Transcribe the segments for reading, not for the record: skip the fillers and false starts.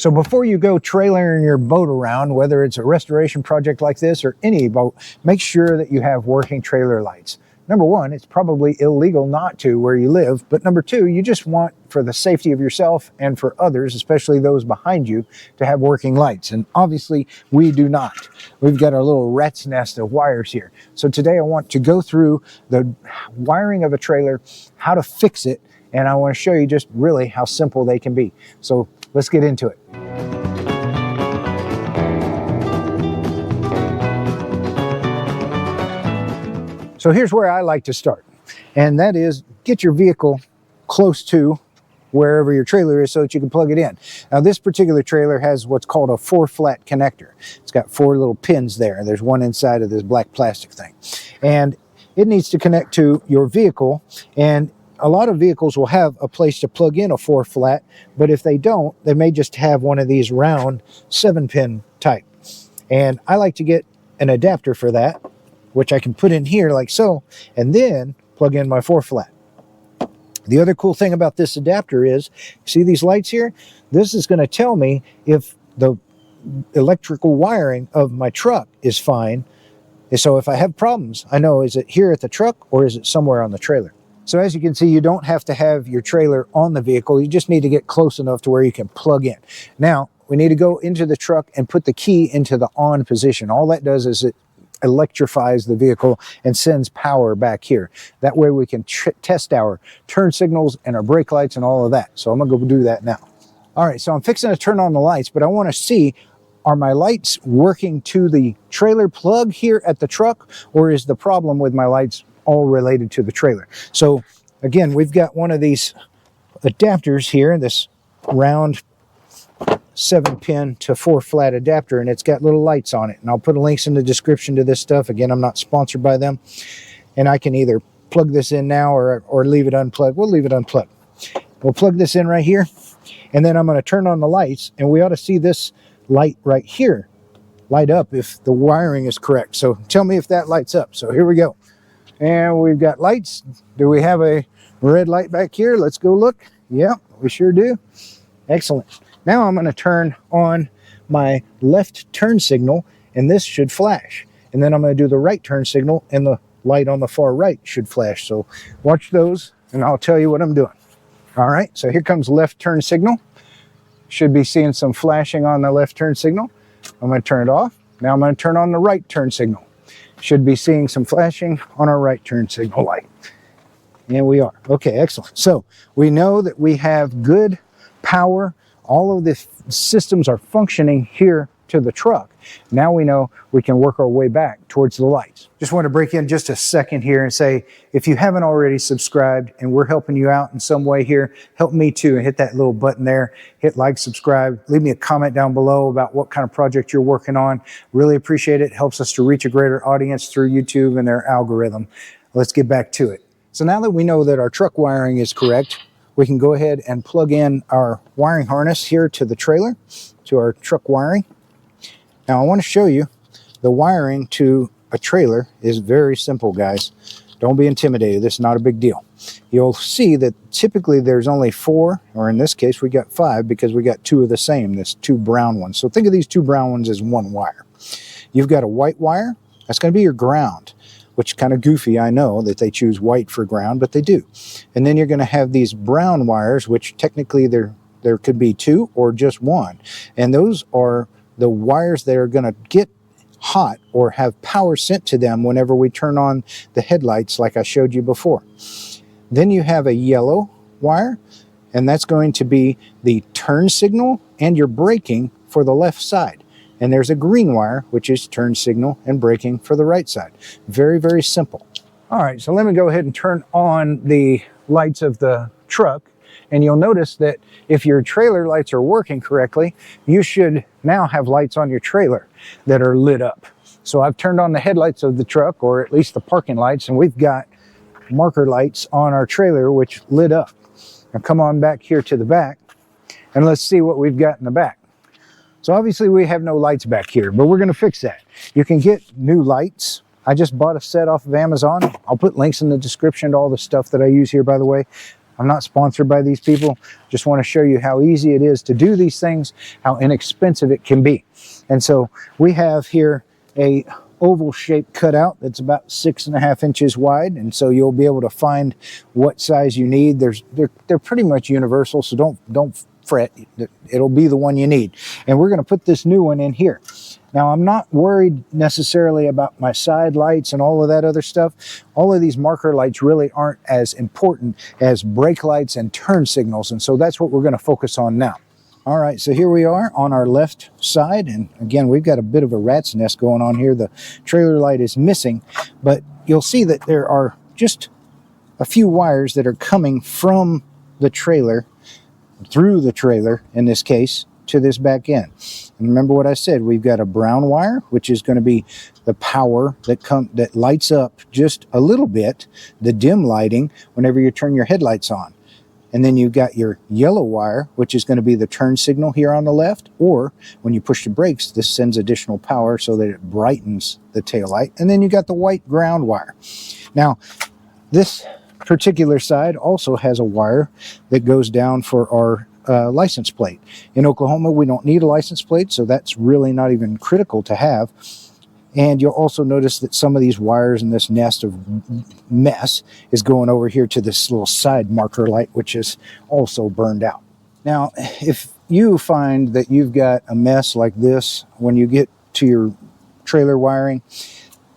So before you go trailering your boat around, whether it's a restoration project like this or any boat, make sure that you have working trailer lights. Number one, it's probably illegal not to where you live, but number two, you just want, for the safety of yourself and for others, especially those behind you, to have working lights. And obviously we do not. We've got our little rat's nest of wires here. So today I want to go through the wiring of a trailer, how to fix it, and I want to show you just really how simple they can be. So let's get into it. So here's where I like to start, and that is get your vehicle close to wherever your trailer is so that you can plug it in. Now this particular trailer has what's called a 4-flat connector. It's got 4 little pins there. There's one inside of this black plastic thing. And it needs to connect to your vehicle, and a lot of vehicles will have a place to plug in a 4-flat, but if they don't, they may just have one of these round 7-pin type. And I like to get an adapter for that, which I can put in here like so, and then plug in my 4-flat. The other cool thing about this adapter is, see these lights here? This is going to tell me if the electrical wiring of my truck is fine. So if I have problems, I know, is it here at the truck or is it somewhere on the trailer? So as you can see, you don't have to have your trailer on the vehicle. You just need to get close enough to where you can plug in. Now, we need to go into the truck and put the key into the on position. All that does is it electrifies the vehicle and sends power back here. That way we can test our turn signals and our brake lights and all of that. So I'm gonna go do that now. All right, so I'm fixing to turn on the lights, but I want to see, are my lights working to the trailer plug here at the truck, or is the problem with my lights all related to the trailer? So again, we've got one of these adapters here, this round 7-pin to 4-flat adapter, and it's got little lights on it, and I'll put links in the description to this stuff. Again, I'm not sponsored by them, and I can either plug this in now or leave it unplugged. We'll leave it unplugged. We'll plug this in right here, and then I'm going to turn on the lights, and we ought to see this light right here light up if the wiring is correct. So tell me if that lights up. So here we go, and we've got lights. Do we have a red light back here? Let's go look. Yeah, we sure do. Excellent. Now I'm going to turn on my left turn signal, and this should flash. And then I'm going to do the right turn signal, and the light on the far right should flash. So watch those, and I'll tell you what I'm doing. All right, so here comes left turn signal. Should be seeing some flashing on the left turn signal. I'm going to turn it off. Now I'm going to turn on the right turn signal. Should be seeing some flashing on our right turn signal light. And we are. Okay, excellent. So we know that we have good power. All of the systems are functioning here to the truck. Now we know we can work our way back towards the lights. Just want to break in just a second here and say, if you haven't already subscribed and we're helping you out in some way here, help me too, and hit that little button there, hit like, subscribe, leave me a comment down below about what kind of project you're working on. Really appreciate it. It helps us to reach a greater audience through YouTube and their algorithm. Let's get back to it. So now that we know that our truck wiring is correct, we can go ahead and plug in our wiring harness here to the trailer, to our truck wiring. Now I want to show you the wiring to a trailer is very simple, guys. Don't be intimidated. This is not a big deal. You'll see that typically there's only 4, or in this case we got 5 because we got 2 of the same, this 2 brown ones. So think of these 2 brown ones as one wire. You've got a white wire. That's going to be your ground, which is kind of goofy, I know, that they choose white for ground, but they do. And then you're going to have these brown wires, which technically there could be 2 or just 1. And those are the wires that are going to get hot or have power sent to them whenever we turn on the headlights like I showed you before. Then you have a yellow wire, and that's going to be the turn signal and your braking for the left side. And there's a green wire, which is turn signal and braking for the right side. Very, very simple. All right, so let me go ahead and turn on the lights of the truck. And you'll notice that if your trailer lights are working correctly, you should now have lights on your trailer that are lit up. So I've turned on the headlights of the truck, or at least the parking lights, and we've got marker lights on our trailer which lit up. Now come on back here to the back, and let's see what we've got in the back. So obviously we have no lights back here, but we're going to fix that. You can get new lights. I just bought a set off of Amazon. I'll put links in the description to all the stuff that I use here, by the way. I'm not sponsored by these people. Just want to show you how easy it is to do these things, how inexpensive it can be. And so we have here a oval shaped cutout that's about 6.5 inches wide, and so you'll be able to find what size you need. They're pretty much universal, so don't fret. It'll be the one you need. And we're going to put this new one in here. Now, I'm not worried necessarily about my side lights and all of that other stuff. All of these marker lights really aren't as important as brake lights and turn signals, and so that's what we're going to focus on now. All right, so here we are on our left side, and again, we've got a bit of a rat's nest going on here. The trailer light is missing, but you'll see that there are just a few wires that are coming from the trailer, through the trailer in this case, to this back end. And remember what I said, we've got a brown wire, which is going to be the power that lights up just a little bit, the dim lighting whenever you turn your headlights on. And then you've got your yellow wire, which is going to be the turn signal here on the left, or when you push the brakes, this sends additional power so that it brightens the taillight. And then you got the white ground wire. Now, this particular side also has a wire that goes down for our license plate. In Oklahoma, we don't need a license plate, so that's really not even critical to have. And you'll also notice that some of these wires in this nest of mess is going over here to this little side marker light, which is also burned out. Now, if you find that you've got a mess like this when you get to your trailer wiring,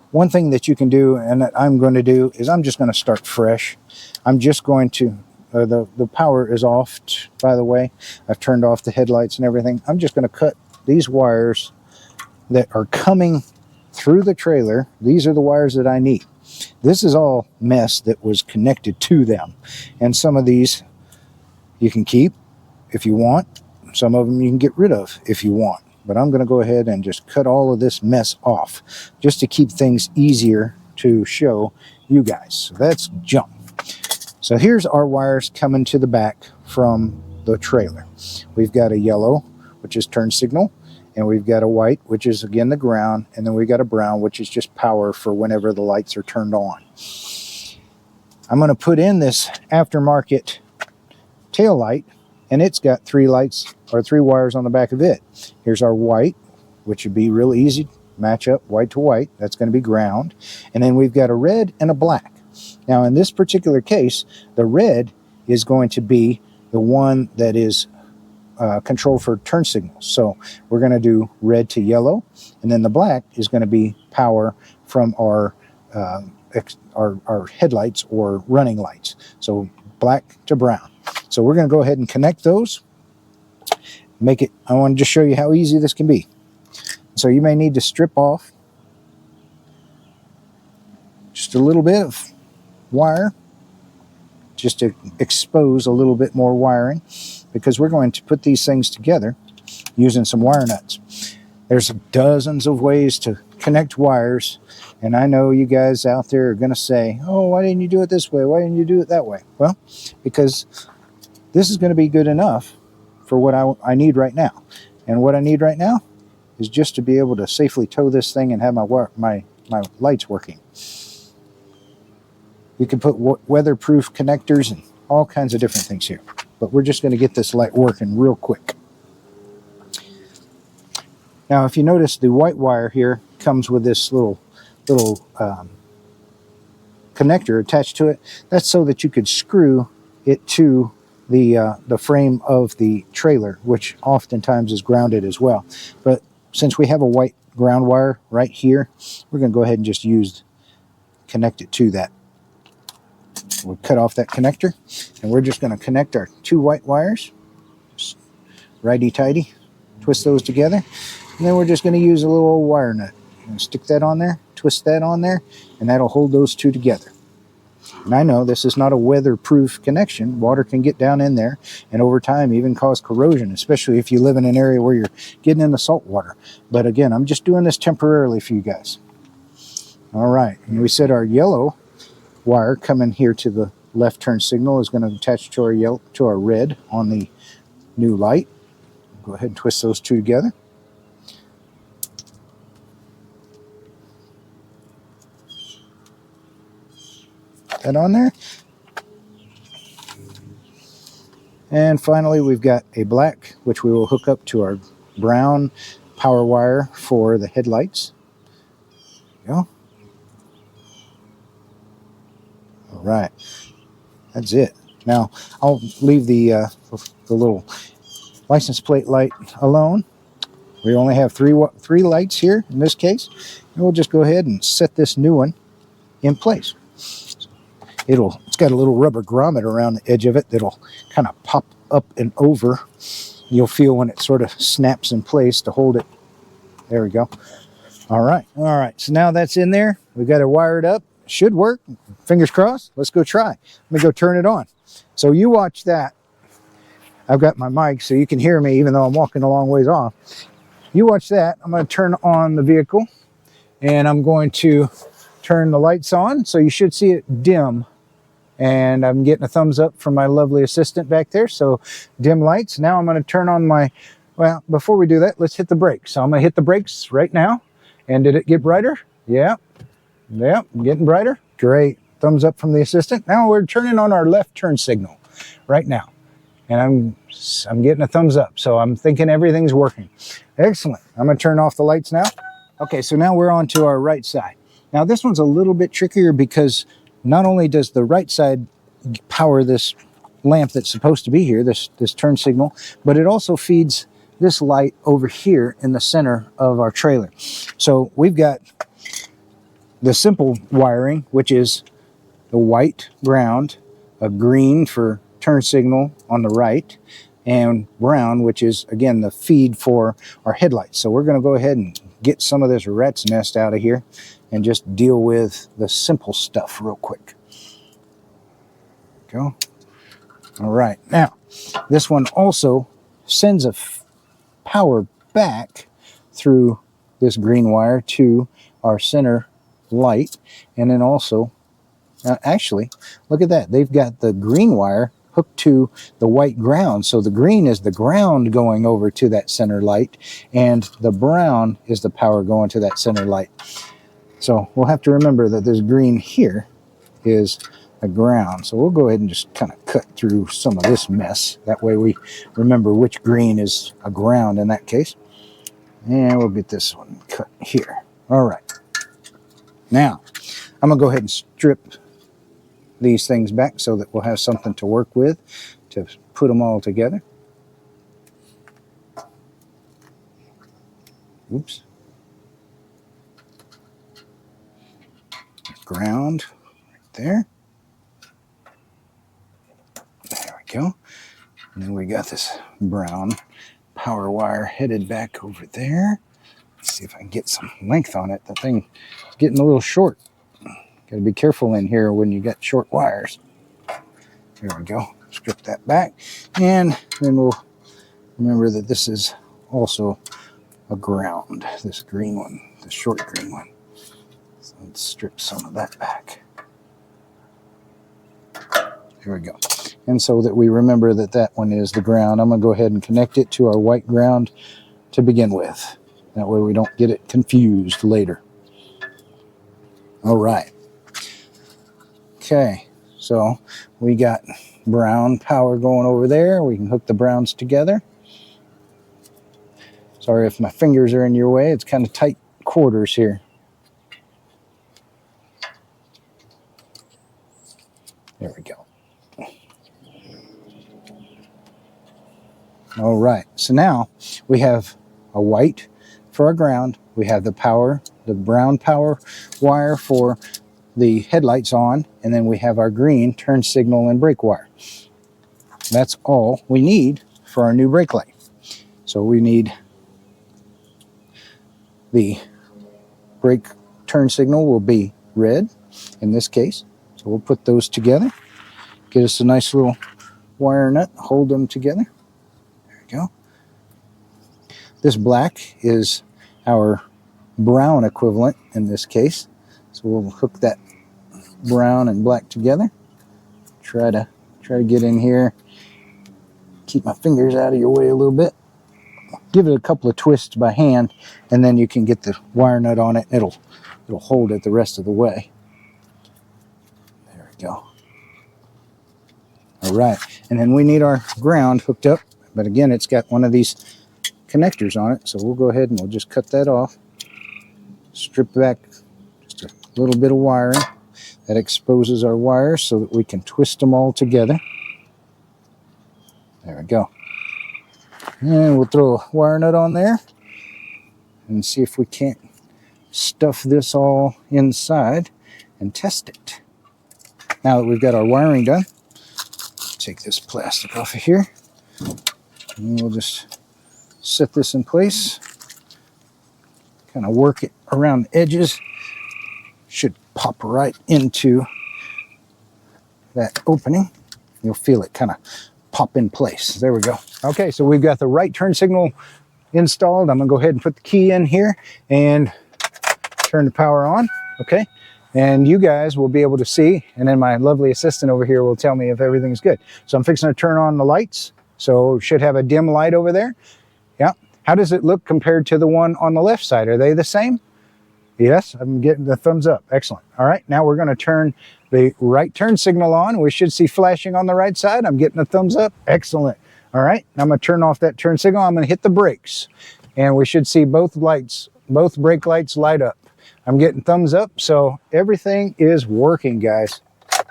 one thing that you can do, and that I'm going to do, is I'm just going to start fresh. I'm just going to, the power is off, by the way. I've turned off the headlights and everything. I'm just going to cut these wires that are coming through the trailer. These are the wires that I need. This is all mess that was connected to them. And some of these you can keep if you want. Some of them you can get rid of if you want. But I'm going to go ahead and just cut all of this mess off just to keep things easier to show you guys. So that's junk. So here's our wires coming to the back from the trailer. We've got a yellow, which is turn signal. And we've got a white, which is again the ground, and then we've got a brown, which is just power for whenever the lights are turned on. I'm going to put in this aftermarket tail light, and it's got 3 lights or 3 wires on the back of it. Here's our white, which would be real easy, match up white to white. That's going to be ground. And then we've got a red and a black. Now in this particular case, the red is going to be the one that is control for turn signals. So we're going to do red to yellow, and then the black is going to be power from our headlights or running lights. So black to brown. So we're going to go ahead and connect those. I want to just show you how easy this can be. So you may need to strip off just a little bit of wire just to expose a little bit more wiring, because we're going to put these things together using some wire nuts. There's dozens of ways to connect wires, and I know you guys out there are going to say, oh, why didn't you do it this way? Why didn't you do it that way? Well, because this is going to be good enough for what I need right now. And what I need right now is just to be able to safely tow this thing and have my lights working. You can put weatherproof connectors and all kinds of different things here. But we're just going to get this light working real quick. Now, if you notice, the white wire here comes with this little connector attached to it. That's so that you could screw it to the frame of the trailer, which oftentimes is grounded as well. But since we have a white ground wire right here, we're going to go ahead and just connect it to that. We'll cut off that connector, and we're just going to connect our 2 white wires, just righty-tighty, twist those together, and then we're just going to use a little old wire nut. Stick that on there, twist that on there, and that'll hold those 2 together. And I know this is not a weatherproof connection. Water can get down in there, and over time even cause corrosion, especially if you live in an area where you're getting into salt water. But again, I'm just doing this temporarily for you guys. All right, and we said our yellow wire coming here to the left turn signal is going to attach to our red on the new light. Go ahead and twist those 2 together. That on there. And finally, we've got a black, which we will hook up to our brown power wire for the headlights. There you go. All right, that's it. Now I'll leave the little license plate light alone. We only have three lights here in this case, and we'll just go ahead and set this new one in place. It's got a little rubber grommet around the edge of it that'll kind of pop up and over. You'll feel when it sort of snaps in place to hold it. There we go. All right. So now that's in there. We've got it wired up. Should work. Fingers crossed. Let's go try. Let me go turn it on. So you watch that. I've got my mic so you can hear me even though I'm walking a long ways off. You watch that. I'm going to turn on the vehicle and I'm going to turn the lights on. So you should see it dim. And I'm getting a thumbs up from my lovely assistant back there. So dim lights. Now I'm going to turn on my, well, before we do that, let's hit the brakes. So I'm going to hit the brakes right now. And did it get brighter? Yeah. Yeah, getting brighter. Great. Thumbs up from the assistant. Now we're turning on our left turn signal right now. And I'm getting a thumbs up. So I'm thinking everything's working. Excellent. I'm going to turn off the lights now. Okay, so now we're on to our right side. Now this one's a little bit trickier because not only does the right side power this lamp that's supposed to be here, this turn signal, but it also feeds this light over here in the center of our trailer. So we've got the simple wiring, which is the white ground, a green for turn signal on the right, and brown, which is, again, the feed for our headlights. So we're going to go ahead and get some of this rat's nest out of here and just deal with the simple stuff real quick. Go. All right. Now, this one also sends a power back through this green wire to our center light. And then also, actually, look at that. They've got the green wire hooked to the white ground. So the green is the ground going over to that center light, and the brown is the power going to that center light. So we'll have to remember that this green here is a ground. So we'll go ahead and just kind of cut through some of this mess. That way we remember which green is a ground in that case. And we'll get this one cut here. All right. Now, I'm going to go ahead and strip these things back so that we'll have something to work with to put them all together. Oops. Ground right there. There we go. And then we got this brown power wire headed back over there. Let's see if I can get some length on it. The thing is getting a little short. Got to be careful in here when you got short wires. There we go. Strip that back. And then we'll remember that this is also a ground. This green one, the short green one. So let's strip some of that back. Here we go. And so that we remember that that one is the ground, I'm going to go ahead and connect it to our white ground to begin with. That way we don't get it confused later. All right. Okay, so we got brown power going over there. We can hook the browns together. Sorry if my fingers are in your way. It's kind of tight quarters here. There we go. All right, so now we have a white for our ground. We have the brown power wire for the headlights on, and then we have our green turn signal and brake wire. That's all we need for our new brake light. So we need the brake turn signal will be red in this case. So we'll put those together. Get us a nice little wire nut, hold them together. There we go. This black is our brown equivalent in this case. So we'll hook that brown and black together. Try to get in here. Keep my fingers out of your way a little bit. Give it a couple of twists by hand, and then you can get the wire nut on it. It'll hold it the rest of the way. There we go. All right, and then we need our ground hooked up, but again, it's got one of these connectors on it, so we'll go ahead and we'll just cut that off. Strip back just a little bit of wiring. That exposes our wires so that we can twist them all together. There we go. And we'll throw a wire nut on there and see if we can't stuff this all inside and test it. Now that we've got our wiring done, take this plastic off of here, and we'll just set this in place. Kind of work it around the edges. Should pop right into that opening. You'll feel it kind of pop in place. There we go. Okay, so we've got the right turn signal installed. I'm gonna go ahead and put the key in here and turn the power on. Okay, and you guys will be able to see, and then my lovely assistant over here will tell me if everything's good. So I'm fixing to turn on the lights. So should have a dim light over there. Yeah. How does it look compared to the one on the left side? Are they the same? Yes, I'm getting the thumbs up. Excellent. All right, now we're going to turn the right turn signal on. We should see flashing on the right side. I'm getting a thumbs up. Excellent. All right, now I'm going to turn off that turn signal. I'm going to hit the brakes, and we should see both lights, both brake lights light up. I'm getting thumbs up, so everything is working, guys.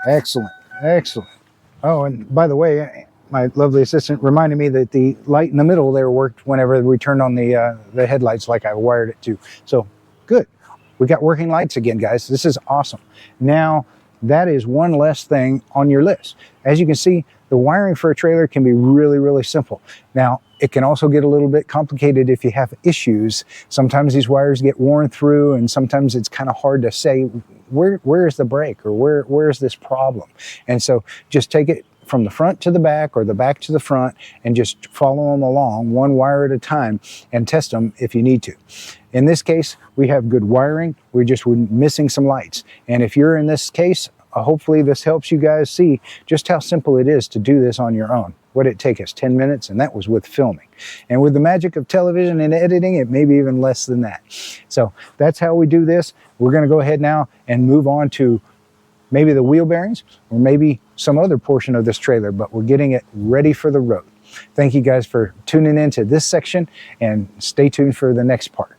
Excellent. Excellent. Oh, and by the way, my lovely assistant reminded me that the light in the middle there worked whenever we turned on the headlights like I wired it to. So good. We got working lights again, guys. This is awesome. Now, that is one less thing on your list. As you can see, the wiring for a trailer can be really, really simple. Now, it can also get a little bit complicated if you have issues. Sometimes these wires get worn through, and sometimes it's kind of hard to say, where is the break, or where is this problem? And so just take it from the front to the back or the back to the front and just follow them along one wire at a time and test them if you need to. In this case, we have good wiring. We're just missing some lights. And if you're in this case, hopefully this helps you guys see just how simple it is to do this on your own. What did it take us? 10 minutes, and that was with filming. And with the magic of television and editing, it may be even less than that. So that's how we do this. We're going to go ahead now and move on to maybe the wheel bearings or maybe some other portion of this trailer, but we're getting it ready for the road. Thank you guys for tuning into this section, and stay tuned for the next part.